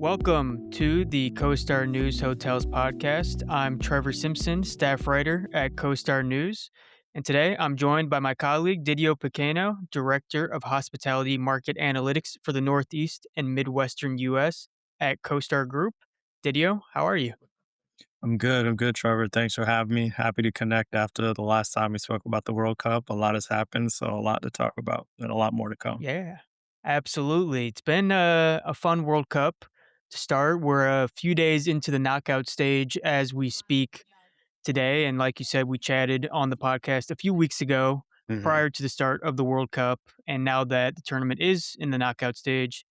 Welcome to the CoStar News Hotels podcast. I'm Trevor Simpson, staff writer at CoStar News. And today I'm joined by my colleague Didio Pequeno, Director of Hospitality Market Analytics for the Northeast and Midwestern U.S. at CoStar Group. Didio, how are you? I'm good. I'm good, Trevor. Thanks for having me. Happy to connect after the last time we spoke about the World Cup. A lot has happened, so a lot to talk about and a lot more to come. Yeah, absolutely. It's been a fun World Cup to start. We're a few days into the knockout stage as we speak today. And like you said, we chatted on the podcast a few weeks ago hmm prior to the start of the World Cup. And now that the tournament is in the knockout stage,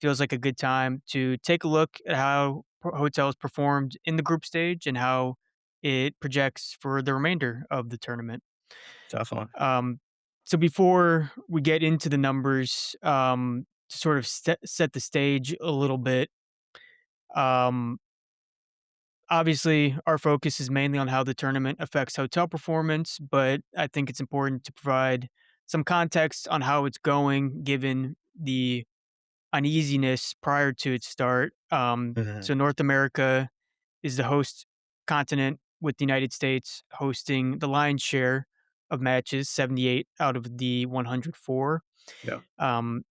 feels like a good time to take a look at how hotels performed in the group stage and how it projects for the remainder of the tournament. Definitely. Um, so before we get into the numbers, to sort of set the stage a little bit, um, obviously, our focus is mainly on how the tournament affects hotel performance, but I think it's important to provide some context on how it's going given the uneasiness prior to its start. hmm So, North America is the host continent, with the United States hosting the lion's share of matches, 78 out of the 104. Yeah.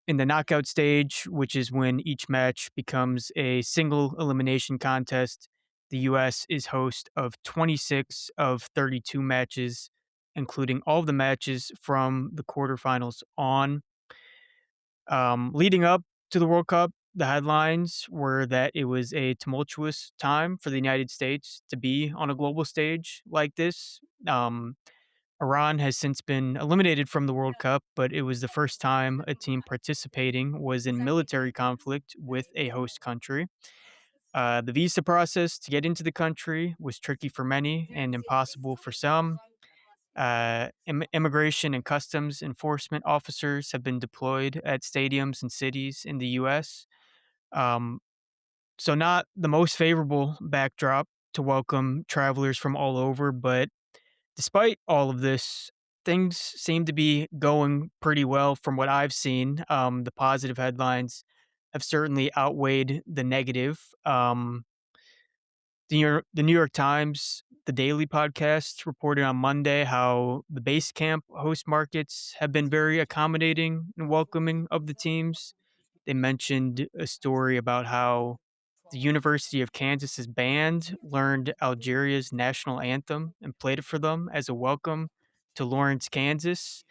In the knockout stage, which is when each match becomes a single elimination contest, the U.S. is host of 26 of 32 matches, including all of the matches from the quarterfinals on. Leading up to the World Cup, the headlines were that it was a tumultuous time for the United States to be on a global stage like this. Um, Iran has since been eliminated from the World Cup, but it was the first time a team participating was in military conflict with a host country. The visa process to get into the country was tricky for many and impossible for some. Immigration and customs enforcement officers have been deployed at stadiums and cities in the U.S. Um, so, not the most favorable backdrop to welcome travelers from all over, but despite all of this, things seem to be going pretty well from what I've seen. The positive headlines have certainly outweighed the negative. The New York Times, the Daily podcast, reported on Monday how the base camp host markets have been very accommodating and welcoming of the teams. They mentioned a story about how the University of Kansas's band learned Algeria's national anthem and played it for them as a welcome to Lawrence, Kansas.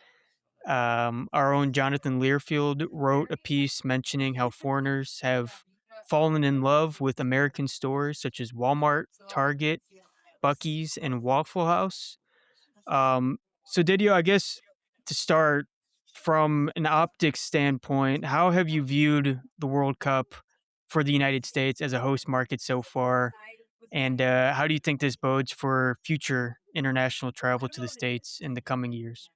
Our own Jonathan Learfield wrote a piece mentioning how foreigners have fallen in love with American stores such as Walmart, Target, Bucky's, and Waffle House. Um, so, Didio, I guess to start from an optics standpoint, how have you viewed the World Cup for the United States as a host market so far? And how do you think this bodes for future international travel to the States in the coming years?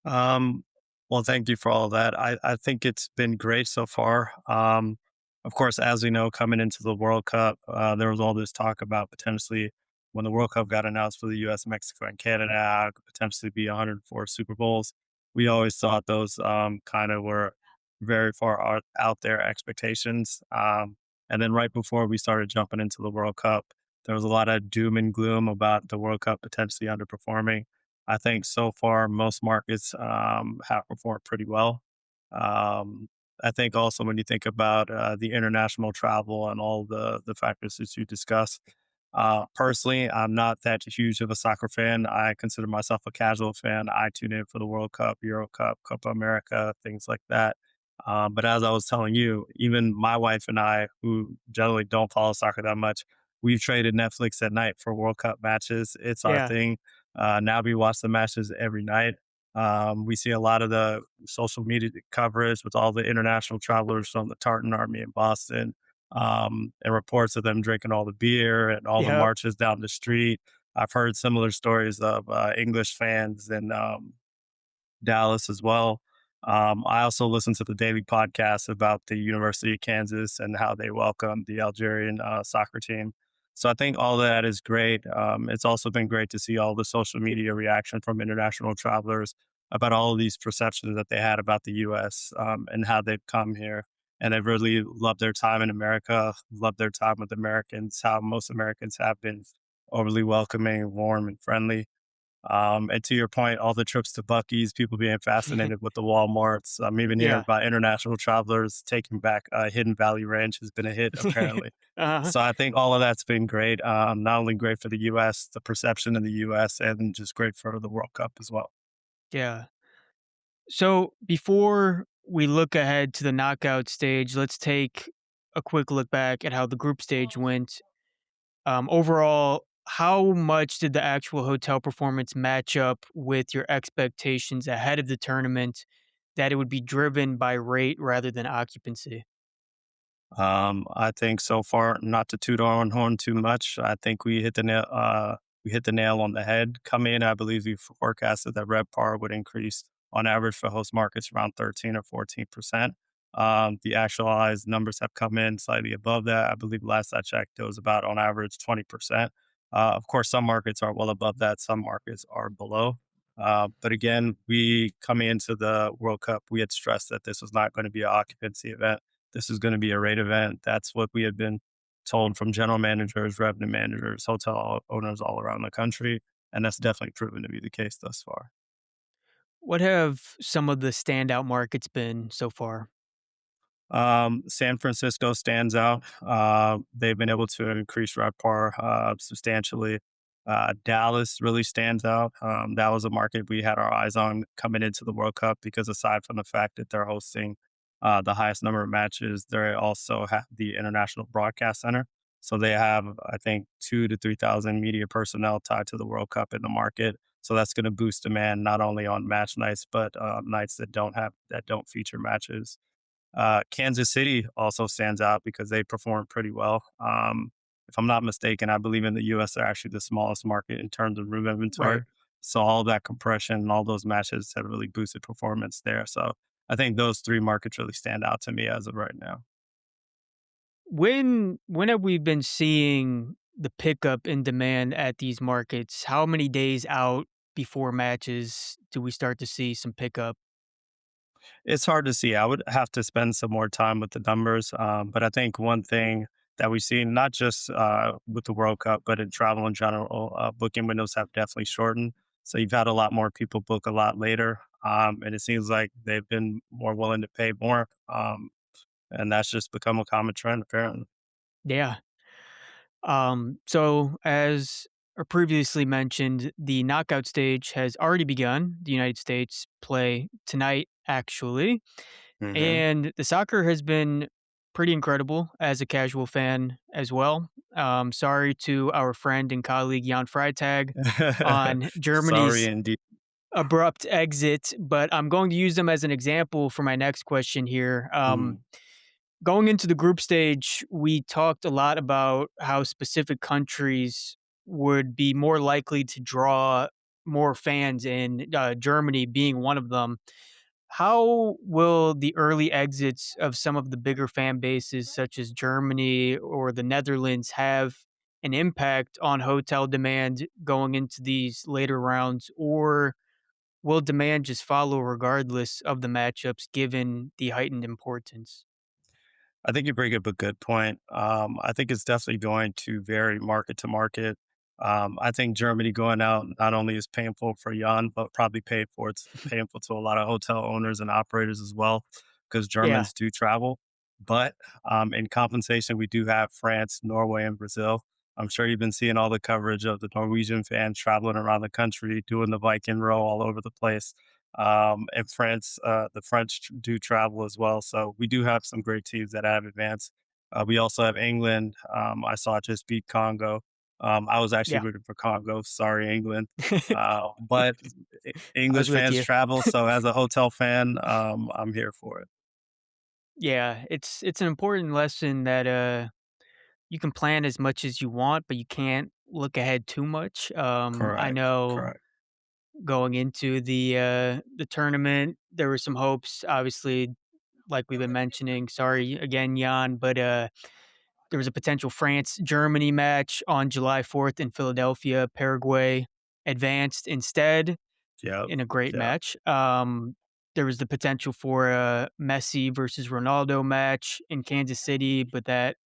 Um, well, thank you for all of that. I think it's been great so far. Of course, as we know, coming into the World Cup, there was all this talk about potentially when the World Cup got announced for the US, Mexico, and Canada, could potentially be 104 Super Bowls. We always thought those kind of were very far out there expectations. And then right before we started jumping into the World Cup, there was a lot of doom and gloom about the World Cup potentially underperforming. I think so far most markets have performed pretty well. Um, I think also when you think about the international travel and all the factors that you discussed, personally, I'm not that huge of a soccer fan. I consider myself a casual fan. I tune in for the World Cup, Euro Cup, Copa America, things like that. But as I was telling you, even my wife and I, who generally don't follow soccer that much, we've traded Netflix at night for World Cup matches. It's our Yeah. thing. Now we watch the matches every night. We see a lot of the social media coverage with all the international travelers from the Tartan Army in Boston, and reports of them drinking all the beer and all the Yep. marches down the street. I've heard similar stories of English fans in Dallas as well. I also listen to the daily podcast about the University of Kansas and how they welcome the Algerian soccer team. So I think all that is great. It's also been great to see all the social media reaction from international travelers about all of these perceptions that they had about the U.S. And how they've come here and they really love their time in America, love their time with Americans, how most Americans have been overly welcoming, warm, and friendly. And to your point, all the trips to Bucky's, people being fascinated with the Walmarts. I'm even hearing Yeah. about international travelers taking back Hidden Valley Ranch has been a hit apparently. Uh-huh. So I think all of that's been great. Not only great for the U.S., the perception of the U.S., and just great for the World Cup as well. Yeah. So before we look ahead to the knockout stage, let's take a quick look back at how the group stage went. Overall, how much did the actual hotel performance match up with your expectations ahead of the tournament that it would be driven by rate rather than occupancy? I think so far, not to toot our own horn too much, I think we hit the nail on the head. Coming in, I believe we forecasted that RevPAR would increase on average for host markets around 13 or 14%. The actualized numbers have come in slightly above that. I believe last I checked, it was about on average 20%. Of course, some markets are well above that, some markets are below. But again, we coming into the World Cup, we had stressed that this was not going to be an occupancy event, this is going to be a rate event. That's what we had been told from general managers, revenue managers, hotel owners all around the country. And that's definitely proven to be the case thus far. What have some of the standout markets been so far? San Francisco stands out. They've been able to increase RevPAR substantially. Dallas really stands out. That was a market we had our eyes on coming into the World Cup because aside from the fact that they're hosting the highest number of matches, they also have the International Broadcast Center. So they have, I think, 2 to 3,000 media personnel tied to the World Cup in the market. So that's going to boost demand not only on match nights, but nights that don't feature matches. Kansas City also stands out because they perform pretty well. If I'm not mistaken, I believe in the US, they're actually the smallest market in terms of room inventory. Right. So all that compression and all those matches have really boosted performance there. So I think those three markets really stand out to me as of right now. When have we been seeing the pickup in demand at these markets? How many days out before matches do we start to see some pickup? It's hard to see. I would have to spend some more time with the numbers. But I think one thing that we've seen, not just with the World Cup, but in travel in general, booking windows have definitely shortened. So you've had a lot more people book a lot later. And it seems like they've been more willing to pay more. And that's just become a common trend, apparently. Yeah. So as previously mentioned, the knockout stage has already begun. The United States play tonight, actually. Hmm. And the soccer has been pretty incredible as a casual fan as well. Sorry to our friend and colleague Jan Freitag on Sorry, Germany's indeed. abrupt exit, but I'm going to use them as an example for my next question here. Mhm. Going into the group stage, we talked a lot about how specific countries would be more likely to draw more fans in, Germany being one of them. How will the early exits of some of the bigger fan bases, such as Germany or the Netherlands, have an impact on hotel demand going into these later rounds? Or will demand just follow regardless of the matchups given the heightened importance? I think you bring up a good point. I think it's definitely going to vary market to market. I think Germany going out not only is painful for Jan, but probably it's painful to a lot of hotel owners and operators as well, because Yeah, Germans do travel. But in compensation, we do have France, Norway, and Brazil. I'm sure you've been seeing all the coverage of the Norwegian fans traveling around the country, doing the Viking row all over the place. And France, the French do travel as well. So we do have some great teams that have advanced. We also have England. I saw it just beat Congo. I was actually yeah. rooting for Congo. Sorry, England. But I was English with fans you. travel. So as a hotel fan, I'm here for it. Yeah, it's an important lesson that you can plan as much as you want, but you can't look ahead too much. I Correct. know Correct. going into the tournament, there were some hopes, obviously, like we've been mentioning. Sorry again, Jan, but there was a potential France Germany match on July 4th in Philadelphia. Paraguay advanced instead Yep. in a great Yep. match. there was the potential for a Messi versus Ronaldo match in Kansas City, but that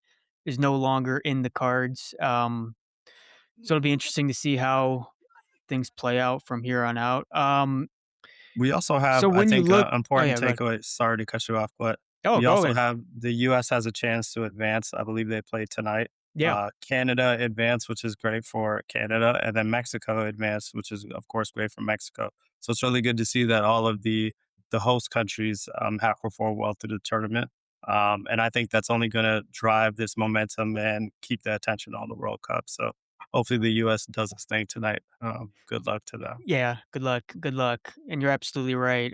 is no longer in the cards. So it'll be interesting to see how things play out from here on out. We also have, So I when you think, look, an oh important yeah, go ahead. takeaway. Sorry to cut you off, but Oh, we go also ahead. have the U.S. has a chance to advance. I believe they play tonight. Yeah, Canada advanced, which is great for Canada, and then Mexico advanced, which is of course great for Mexico. So it's really good to see that all of the host countries have performed well through the tournament. And I think that's only going to drive this momentum and keep the attention on the World Cup. So hopefully the U.S. does its thing tonight. Good luck to them. yeah. Good luck. And you're absolutely right.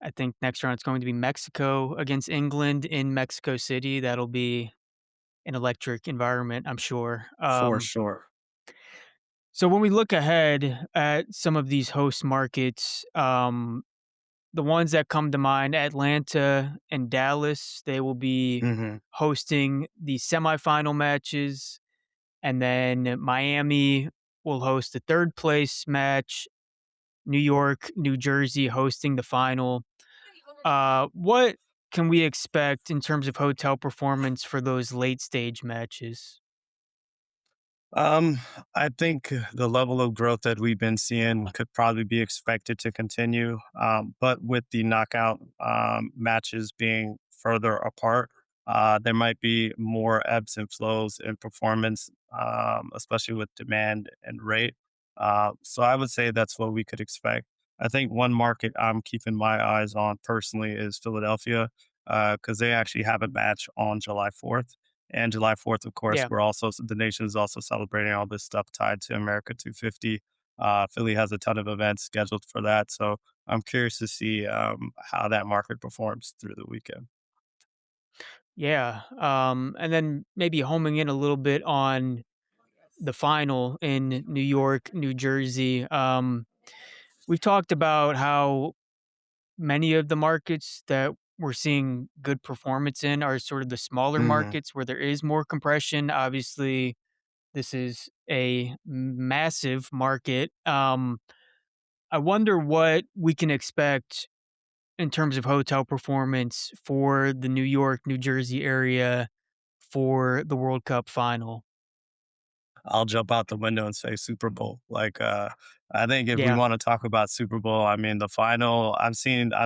I think next round it's going to be Mexico against England in Mexico City. That'll be an electric environment, I'm sure. For sure. So when we look ahead at some of these host markets, the ones that come to mind, Atlanta and Dallas, they will be Hmm. hosting the semifinal matches, and then Miami will host the third place match. New York, New Jersey hosting the final. What can we expect in terms of hotel performance for those late stage matches? Um, I think the level of growth that we've been seeing could probably be expected to continue. But with the knockout matches being further apart, there might be more ebbs and flows in performance, especially with demand and rate. So I would say that's what we could expect. I think one market I'm keeping my eyes on personally is Philadelphia, because they actually have a match on July 4th. And July 4th, of course, Yeah. we're also the nation is also celebrating all this stuff tied to America 250. Philly has a ton of events scheduled for that, so I'm curious to see how that market performs through the weekend. Yeah. And then maybe homing in a little bit on the final in New York, New Jersey. We've talked about how many of the markets that we're seeing good performance in are sort of the smaller Hmm. markets where there is more compression. Obviously, this is a massive market. I wonder what we can expect in terms of hotel performance for the New York, New Jersey area for the World Cup final. I'll jump out the window and say Super Bowl. I think if we Yeah. want to talk about Super Bowl, I mean, the final, I'm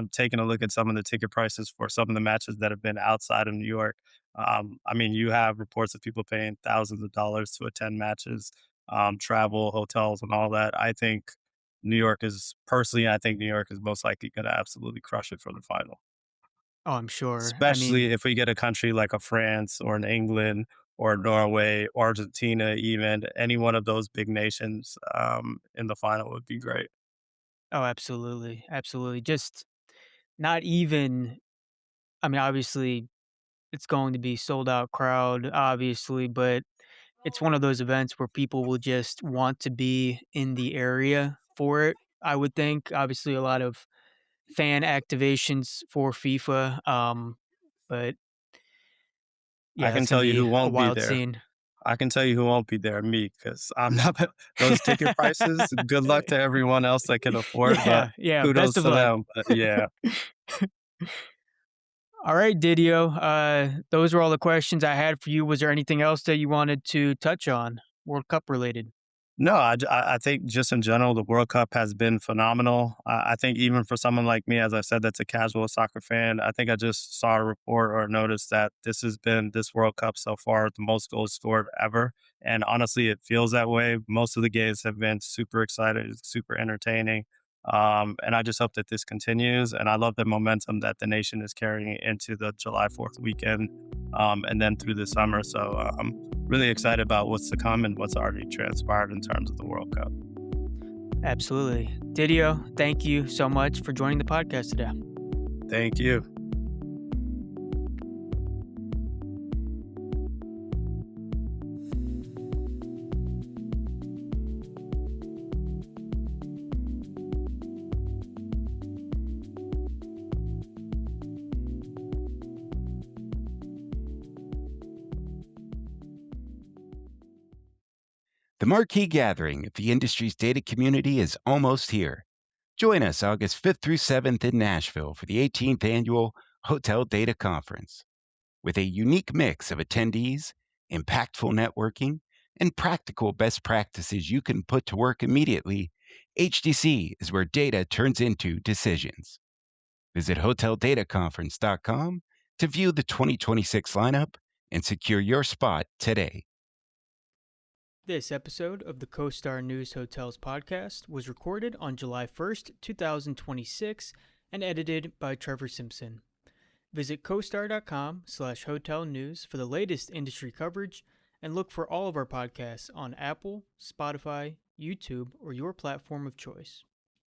taking a look at some of the ticket prices for some of the matches that have been outside of New York. I mean, you have reports of people paying thousands of dollars to attend matches, travel, hotels, and all that. I think New York is most likely going to absolutely crush it for the final. Oh, I'm sure. I mean, Especially if we get a country like a France or an England or Norway or Argentina even, any one of those big nations, in the final would be great. oh, absolutely. Absolutely. Just not even, I mean, obviously, it's going to be sold out crowd, obviously, but it's one of those events where people will just want to be in the area for it. I would think, obviously, a lot of fan activations for FIFA. But I yeah, can that's going to tell you be who a won't be wild there. scene. I can tell you who won't be there, me, because 'cause I'm not those ticket prices, good luck to everyone else that can afford, but Yeah, yeah. Best kudos of to luck. them, but yeah. All right, Didio. Those were all the questions I had for you. Was there anything else that you wanted to touch on, World Cup related? No, I think just in general, the World Cup has been phenomenal. I think even for someone like me, as I said, that's a casual soccer fan, I think I just saw a report or noticed that this World Cup so far the most goals scored ever. And honestly, it feels that way. Most of the games have been super exciting, super entertaining. And I just hope that this continues. And I love the momentum that the nation is carrying into the July 4th weekend, and then through the summer. So really excited about what's to come and what's already transpired in terms of the World Cup. Absolutely. Didio, thank you so much for joining the podcast today. Thank you. The marquee gathering of the industry's data community is almost here. Join us August 5th through 7th in Nashville for the 18th annual Hotel Data Conference. With a unique mix of attendees, impactful networking, and practical best practices you can put to work immediately, HDC is where data turns into decisions. Visit hoteldataconference.com to view the 2026 lineup and secure your spot today. This episode of the CoStar News Hotels podcast was recorded on July 1st, 2026, and edited by Trevor Simpson. Visit costar.com/hotel news for the latest industry coverage, and look for all of our podcasts on Apple, Spotify, YouTube, or your platform of choice.